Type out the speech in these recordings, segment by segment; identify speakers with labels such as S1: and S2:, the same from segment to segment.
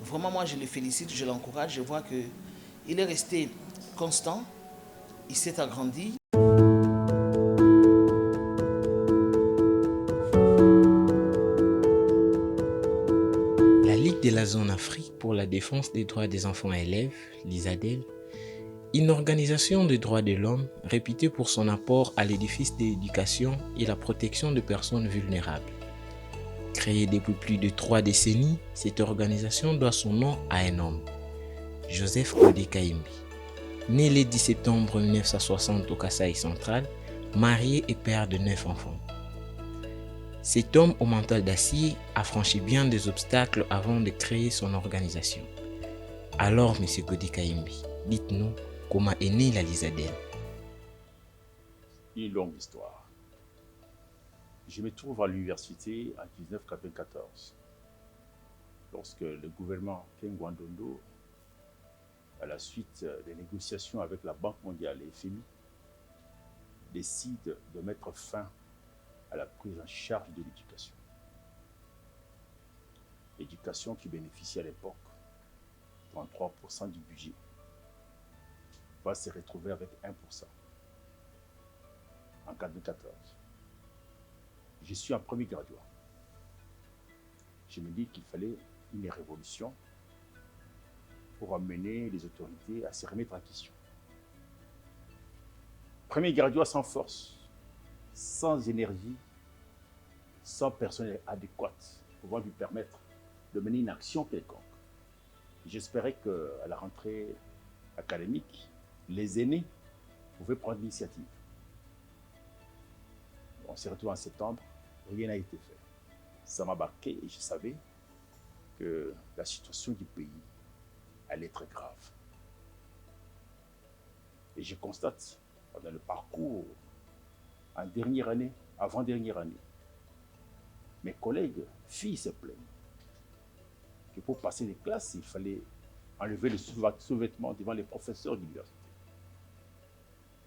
S1: Vraiment, moi, je le félicite, je l'encourage. Je vois qu'il est resté constant, il s'est agrandi.
S2: La Ligue de la zone Afrique pour la défense des droits des enfants et élèves, l'ISADEL, une organisation de droits de l'homme réputée pour son apport à l'édifice de l'éducation et la protection de personnes vulnérables. Créée depuis plus de 3 décennies, cette organisation doit son nom à un homme, Joseph Godé Kaïmbi. Né le 10 septembre 1960 au Kasaï central, marié et père de 9 enfants. Cet homme au mental d'acier a franchi bien des obstacles avant de créer son organisation. Alors, M. Godé Kaïmbi, dites-nous comment est née la Lisadel.
S3: Une longue histoire. Je me trouve à l'université en 1994, lorsque le gouvernement Kengwandondo, à la suite des négociations avec la Banque mondiale et FMI, décide de mettre fin à la prise en charge de l'éducation. L'éducation qui bénéficie à l'époque 33% du budget va se retrouver avec 1% en 2014. Je suis un premier graduat. Je me dis qu'il fallait une révolution pour amener les autorités à se remettre en question. Premier graduat sans force, sans énergie, sans personnel adéquat pouvant lui permettre de mener une action quelconque. J'espérais qu'à la rentrée académique, les aînés pouvaient prendre l'initiative. On s'est retrouvé en septembre, rien n'a été fait. Ça m'a marqué et je savais que la situation du pays allait être grave. Et je constate, pendant le parcours, en dernière année, avant-dernière année, mes collègues, filles se plaignent que pour passer les classes, il fallait enlever le sous-vêtement devant les professeurs d'université.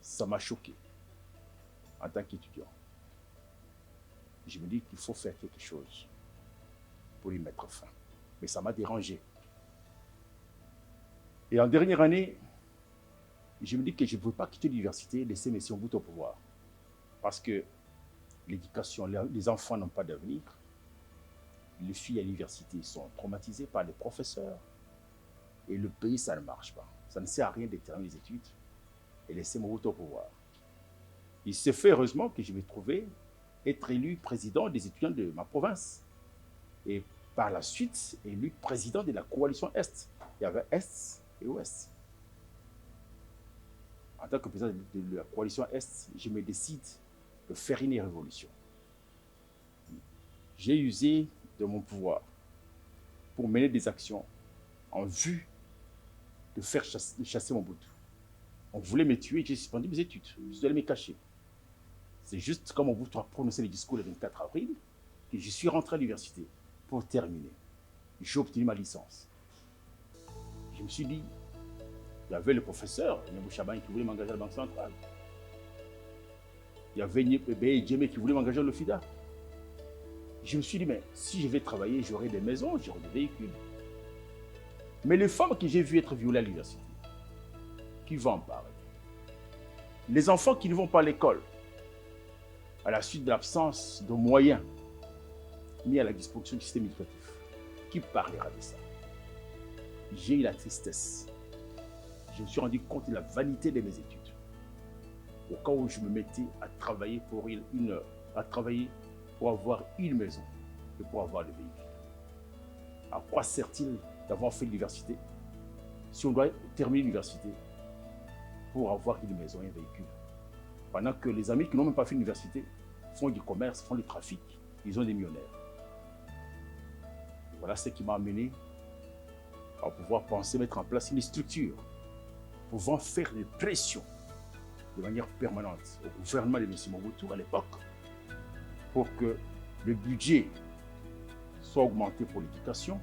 S3: Ça m'a choqué en tant qu'étudiant. Je me dis qu'il faut faire quelque chose pour y mettre fin. Mais ça m'a dérangé. Et en dernière année, je me dis que je ne pouvais pas quitter l'université et laisser M. Mobutu au pouvoir. Parce que l'éducation, les enfants n'ont pas d'avenir. Les filles à l'université sont traumatisées par les professeurs. Et le pays, ça ne marche pas. Ça ne sert à rien de terminer les études et laisser Mobutu au pouvoir. Il se fait heureusement que je me trouvais être élu président des étudiants de ma province. Et par la suite, élu président de la coalition Est. Il y avait Est et Ouest. En tant que président de la coalition Est, je me décide de faire une révolution. J'ai usé de mon pouvoir pour mener des actions en vue de faire chasser Mobutu. On voulait me tuer, j'ai suspendu mes études. Je suis allé me cacher. C'est juste comme Mobutu a prononcé le discours le 24 avril que je suis rentré à l'université pour terminer. J'ai obtenu ma licence. Je me suis dit, il y avait le professeur, Nyabou Chaban, qui voulait m'engager à la Banque centrale. Il y avait Beye Djemé qui voulait m'engager à l'OFIDA. Je me suis dit, mais si je vais travailler, j'aurai des maisons, j'aurai des véhicules. Mais les femmes que j'ai vues être violées à l'université, qui vont en parler? Les enfants qui ne vont pas à l'école, à la suite de l'absence de moyens mis à la disposition du système éducatif, qui parlera de ça? J'ai eu la tristesse. Je me suis rendu compte de la vanité de mes études. Au cas où je me mettais à travailler pour avoir une maison et pour avoir le véhicule. À quoi sert-il d'avoir fait l'université si on doit terminer l'université pour avoir une maison et un véhicule? Pendant que les amis qui n'ont même pas fait l'université font du commerce, font du trafic, ils ont des millionnaires. Et voilà ce qui m'a amené à pouvoir penser mettre en place une structure pouvant faire des pressions de manière permanente au gouvernement de M. Mobutu à l'époque pour que le budget soit augmenté pour l'éducation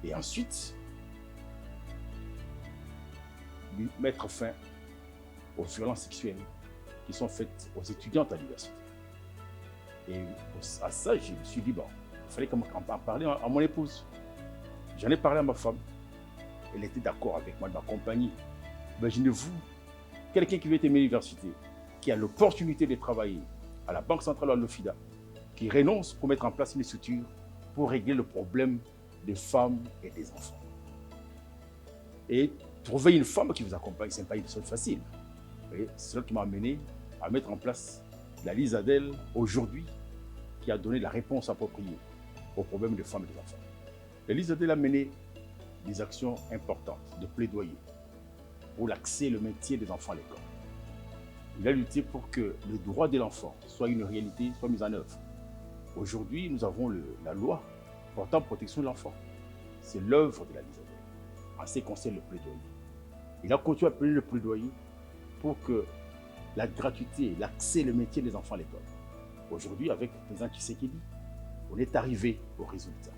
S3: et ensuite mettre fin aux violences sexuelles qui sont faites aux étudiantes à l'université. Et à ça, je me suis dit, bon, il fallait en parler à mon épouse. J'en ai parlé à ma femme. Elle était d'accord avec moi de m'accompagner. Imaginez-vous, quelqu'un qui veut être à l'université, qui a l'opportunité de travailler à la Banque centrale à l'OFIDA, qui renonce pour mettre en place une structure pour régler le problème des femmes et des enfants. Et trouver une femme qui vous accompagne, ce n'est pas une chose facile. C'est celle qui m'a amené à mettre en place la Lisadel aujourd'hui, qui a donné la réponse appropriée aux problèmes des femmes et des enfants. La Lisadel a mené des actions importantes de plaidoyer pour l'accès et le maintien des enfants à l'école. Il a lutté pour que le droit de l'enfant soit une réalité, soit mis en œuvre. Aujourd'hui, nous avons la loi portant protection de l'enfant. C'est l'œuvre de la Lisadel. En ce qui concerne le plaidoyer. Il a continué à appeler le plaidoyer pour que la gratuité, l'accès et le maintien des enfants à l'école. Aujourd'hui, avec le président Tshisekedi, on est arrivé au résultat.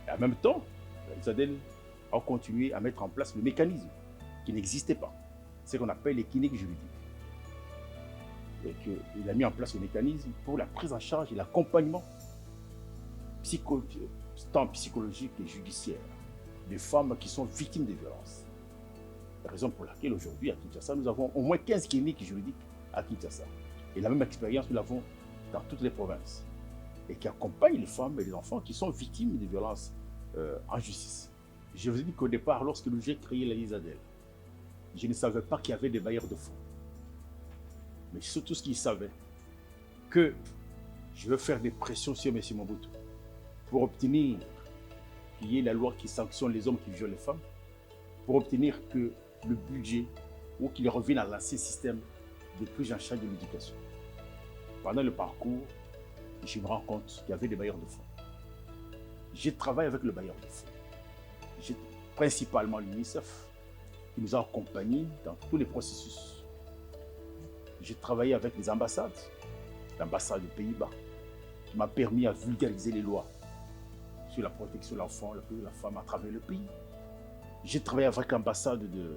S3: Et en même temps, la Lisadel a continué à mettre en place le mécanisme qui n'existait pas, ce qu'on appelle les cliniques juridiques. Et il a mis en place le mécanisme pour la prise en charge et l'accompagnement tant psychologique et judiciaire des femmes qui sont victimes de violences. La raison pour laquelle aujourd'hui à Kinshasa, nous avons au moins 15 cliniques juridiques à Kinshasa. Et la même expérience, nous l'avons dans toutes les provinces. Et qui accompagnent les femmes et les enfants qui sont victimes de violences en justice. Je vous ai dit qu'au départ, lorsque j'ai créé la Lisadel, je ne savais pas qu'il y avait des bailleurs de fonds. Mais surtout ce qu'ils savaient, que je veux faire des pressions sur M. Mobutu pour obtenir qu'il y ait la loi qui sanctionne les hommes qui violent les femmes, pour obtenir que le budget ou qu'il revienne à l'ancien système de prise en charge de l'éducation. Pendant le parcours, je me rends compte qu'il y avait des bailleurs de fonds. J'ai travaillé avec le bailleur de fonds, principalement l'UNICEF, qui nous a accompagnés dans tous les processus. J'ai travaillé avec les ambassades, l'ambassade des Pays-Bas, qui m'a permis à vulgariser les lois sur la protection de l'enfant, de la femme à travers le pays. J'ai travaillé avec l'ambassade de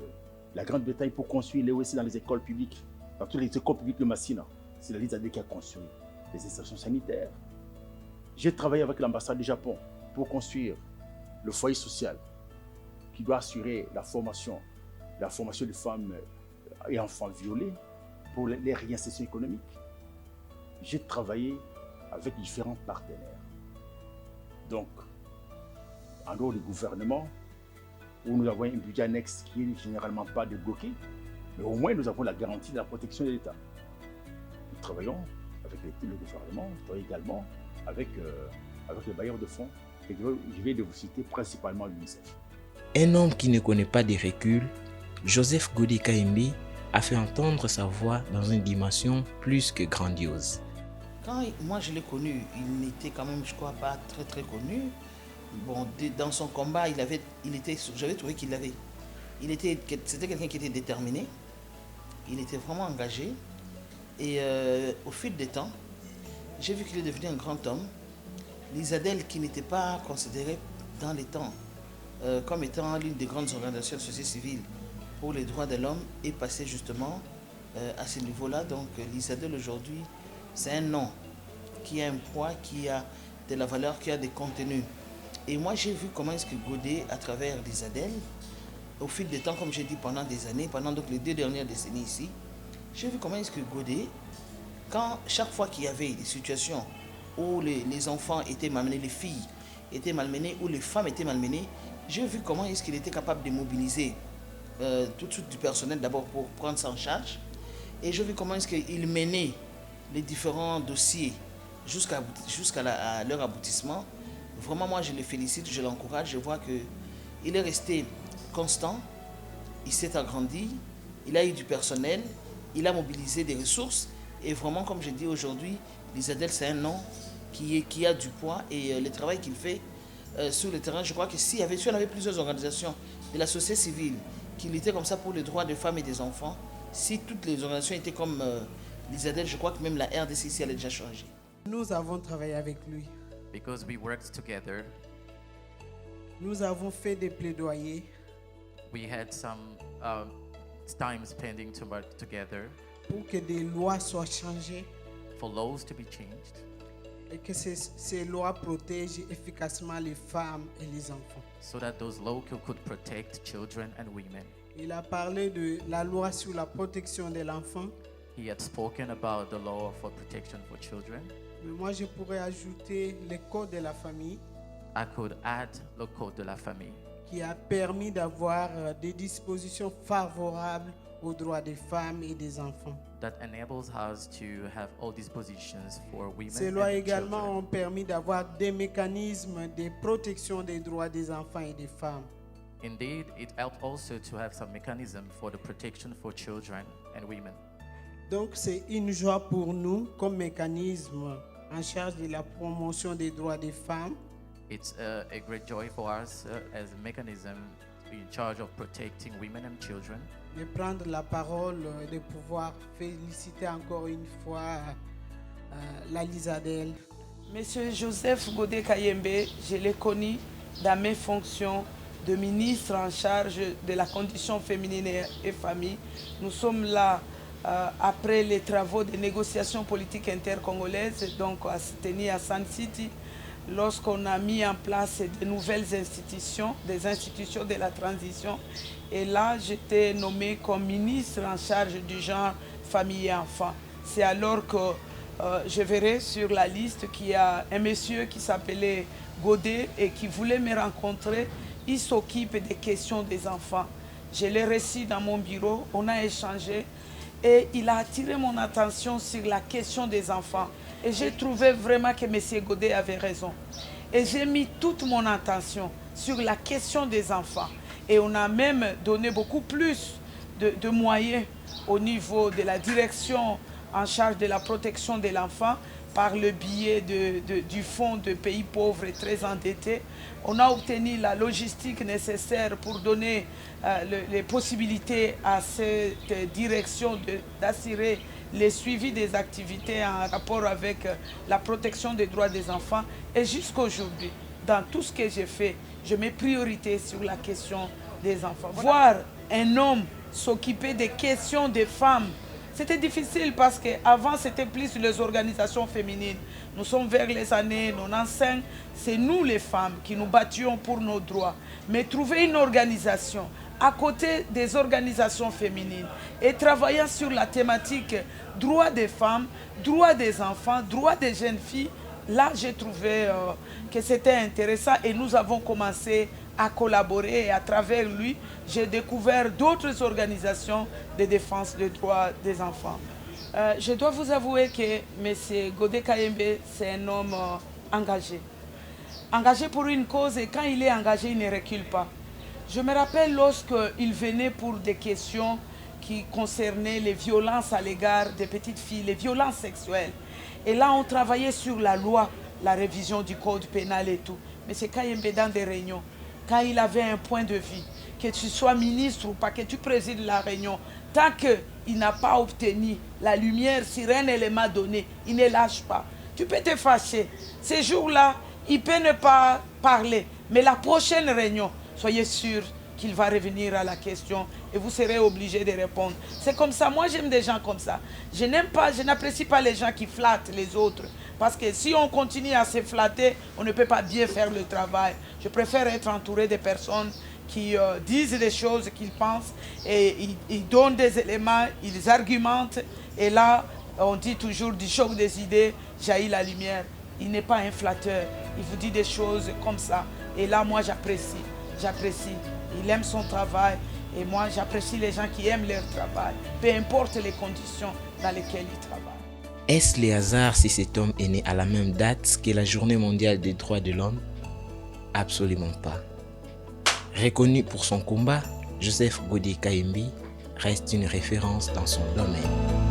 S3: la Grande-Bretagne pour construire les OSC dans les écoles publiques, dans toutes les écoles publiques de Massina. C'est la Lisadel qui a construit les installations sanitaires. J'ai travaillé avec l'ambassade du Japon pour construire le foyer social qui doit assurer la formation des femmes et enfants violés pour les réinsertions économiques. J'ai travaillé avec différents partenaires. Donc, en dehors du gouvernement, où nous avons un budget annexe qui n'est généralement pas débloqué, mais au moins nous avons la garantie de la protection de l'État. Nous travaillons avec le gouvernement, nous travaillons également avec les bailleurs de fonds, et je vais vous citer principalement l'UNICEF.
S2: Un homme qui ne connaît pas de recul, Joseph Godé Kayembe a fait entendre sa voix dans une dimension plus que grandiose.
S1: Quand moi je l'ai connu, il n'était quand même, je crois, pas très très connu. Bon, dans son combat, j'avais trouvé c'était quelqu'un qui était déterminé, il était vraiment engagé. Et au fil des temps, j'ai vu qu'il est devenu un grand homme. Lisadel, qui n'était pas considérée dans les temps comme étant l'une des grandes organisations de société civile pour les droits de l'homme, est passée justement à ce niveau-là. Donc Lisadel aujourd'hui, c'est un nom qui a un poids, qui a de la valeur, qui a des contenus. Et moi, j'ai vu comment est-ce que Godé, à travers Lisadel, au fil des temps, comme j'ai dit, pendant des années, pendant donc les 2 dernières décennies ici, j'ai vu comment est-ce que Godé, chaque fois qu'il y avait des situations où les enfants étaient malmenés, les filles étaient malmenées, ou les femmes étaient malmenées, j'ai vu comment est-ce qu'il était capable de mobiliser tout de suite du personnel d'abord pour prendre ça en charge. Et j'ai vu comment est-ce qu'il menait les différents dossiers jusqu'à leur aboutissement. Vraiment, moi, je le félicite, je l'encourage. Je vois qu'il est resté constant, il s'est agrandi, il a eu du personnel, il a mobilisé des ressources. Et vraiment, comme je dis aujourd'hui, Lisadel, c'est un nom qui a du poids. Et le travail qu'il fait sur le terrain, je crois que si on avait plusieurs organisations de la société civile qui luttaient comme ça pour les droits des femmes et des enfants, si toutes les organisations étaient comme Lisadel, je crois que même la RDC ici allait déjà changer.
S4: Nous avons travaillé avec lui.
S5: Because we worked together.
S4: Nous avons fait des plaidoyers.
S5: We had some time spending to work together
S4: pour que des lois soient changées
S5: for laws to be changed.
S4: et que ces lois protègent efficacement les femmes et les enfants.
S5: so that those laws could protect children and women.
S4: Il a parlé de la loi sur la protection de l'enfant,
S5: He had spoken about the law for protection for children.
S4: mais moi je pourrais ajouter le code de la famille
S5: I could add the code de la famille
S4: qui a permis d'avoir des dispositions favorables aux droits des femmes et des enfants.
S5: that enables us to have all these positions for women
S4: Ces
S5: and
S4: lois également
S5: children.
S4: ont permis d'avoir des mécanismes de protection des droits des enfants et des femmes.
S5: Indeed, it helped also to have some mechanism for the protection for children and women.
S4: Donc c'est une joie pour nous comme mécanisme en charge de la promotion des droits des femmes
S5: It's a great joy for us as a mechanism in charge of protecting women and children
S4: de prendre la parole et de pouvoir féliciter encore une fois la Lisadel.
S6: Monsieur Joseph Godé Kayembe, je l'ai connu dans mes fonctions de ministre en charge de la condition féminine et famille. Nous sommes là après les travaux de négociations politiques intercongolaises, donc à se tenir à Sun City, lorsqu'on a mis en place de nouvelles institutions, des institutions de la transition. Et là, j'étais nommée comme ministre en charge du genre famille et enfants. C'est alors que je verrai sur la liste qu'il y a un monsieur qui s'appelait Godé et qui voulait me rencontrer. Il s'occupe des questions des enfants. Je l'ai reçu dans mon bureau, on a échangé et il a attiré mon attention sur la question des enfants. Et j'ai trouvé vraiment que M. Godé avait raison. Et j'ai mis toute mon attention sur la question des enfants. Et on a même donné beaucoup plus de moyens au niveau de la direction en charge de la protection de l'enfant par le biais du fonds de pays pauvres et très endettés. On a obtenu la logistique nécessaire pour donner les possibilités à cette direction d'assurer le suivi des activités en rapport avec la protection des droits des enfants. Et jusqu'à aujourd'hui, dans tout ce que j'ai fait, je mets priorité sur la question des enfants. Voir un homme s'occuper des questions des femmes, c'était difficile parce qu'avant, c'était plus les organisations féminines. Nous sommes vers les années 95, c'est nous les femmes qui nous battions pour nos droits. Mais trouver une organisation à côté des organisations féminines et travaillant sur la thématique droits des femmes, droits des enfants, droits des jeunes filles, là j'ai trouvé que c'était intéressant et nous avons commencé à collaborer et à travers lui, j'ai découvert d'autres organisations de défense des droits des enfants. Je dois vous avouer que M. Godé Kayembe, c'est un homme engagé. Engagé pour une cause et quand il est engagé, il ne recule pas. Je me rappelle lorsqu'il venait pour des questions qui concernaient les violences à l'égard des petites filles, les violences sexuelles. Et là, on travaillait sur la loi, la révision du code pénal et tout. Mais c'est Kayembe dans des réunions, quand il avait un point de vue, que tu sois ministre ou pas, que tu présides la réunion, tant qu'il n'a pas obtenu la lumière sur un élément donné, il ne lâche pas. Tu peux te fâcher. Ces jours-là, il peut ne pas parler. Mais la prochaine réunion, soyez sûr qu'il va revenir à la question et vous serez obligé de répondre. C'est comme ça. Moi, j'aime des gens comme ça. Je n'apprécie pas les gens qui flattent les autres. Parce que si on continue à se flatter, on ne peut pas bien faire le travail. Je préfère être entouré de personnes qui disent des choses qu'ils pensent et ils donnent des éléments, ils argumentent. Et là, on dit toujours du choc des idées, jaillit la lumière. Il n'est pas un flatteur. Il vous dit des choses comme ça. Et là, moi, j'apprécie. Il aime son travail. Et moi, j'apprécie les gens qui aiment leur travail. Peu importe les conditions dans lesquelles ils travaillent.
S2: Est-ce le hasard si cet homme est né à la même date que la Journée mondiale des droits de l'homme? Absolument pas. Reconnu pour son combat, Joseph Godé Kayembe reste une référence dans son domaine.